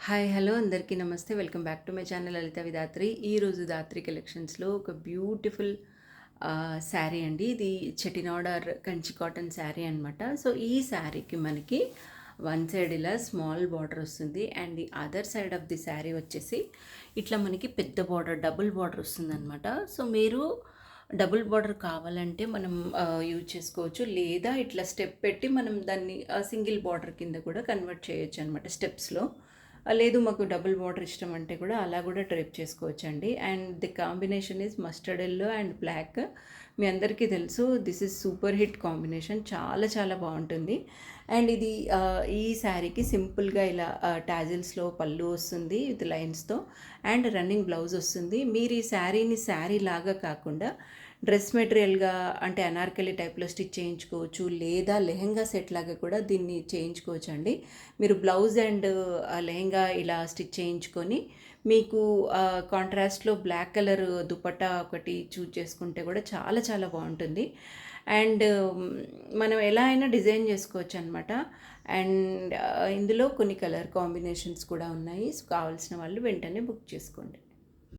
Hi hello అందరికీ namaste. Welcome back to my channel Lalitha Vidhatri. ఈరోజు ధాత్రి కలెక్షన్స్లో ఒక బ్యూటిఫుల్ శారీ అండి. ఇది చెటినాడ్ ఆర్ కంచి కాటన్ శారీ అనమాట. సో ఈ శారీకి మనకి వన్ సైడ్ ఇలా స్మాల్ బార్డర్ వస్తుంది and the other side of the sari వచ్చేసి ఇట్లా మనకి పెద్ద బార్డర్ డబుల్ బార్డర్ వస్తుంది అనమాట. సో మీరు డబుల్ బార్డర్ కావాలంటే మనం యూజ్ చేసుకోవచ్చు, లేదా ఇట్లా స్టెప్ పెట్టి మనం దాన్ని సింగిల్ బార్డర్ కింద కూడా కన్వర్ట్ చేయొచ్చు అనమాట స్టెప్స్లో. లేదు మాకు డబుల్ బార్డర్ ఇష్టం అంటే కూడా అలా కూడా డ్రేప్ చేసుకోవచ్చండి. And the combination is mustard yellow and black. మీ అందరికీ తెలుసు this is super hit combination, చాలా చాలా బాగుంటుంది. అండ్ ఇది ఈ శారీకి సింపుల్గా ఇలా టాజిల్స్లో పళ్ళు వస్తుంది విత్ లైన్స్తో అండ్ రన్నింగ్ బ్లౌజ్ వస్తుంది. మీరు ఈ శారీని శారీ లాగా కాకుండా డ్రెస్ మెటీరియల్గా అంటే అనార్కలి టైప్లో స్టిచ్ చేయించుకోవచ్చు, లేదా లెహెంగా సెట్ లాగా కూడా దీన్ని చేయించుకోవచ్చు అండి. మీరు బ్లౌజ్ అండ్ లెహెంగా ఇలా స్టిచ్ చేయించుకొని మీకు కాంట్రాస్ట్లో బ్లాక్ కలర్ దుపట్టా ఒకటి చూజ్ చేసుకుంటే కూడా చాలా చాలా బాగుంటుంది. అండ్ మనం ఎలా అయినా డిజైన్ చేసుకోవచ్చు అనమాట. అండ్ ఇందులో కొన్ని కలర్ కాంబినేషన్స్ కూడా ఉన్నాయి. కావాల్సిన వాళ్ళు వెంటనే బుక్ చేసుకోండి.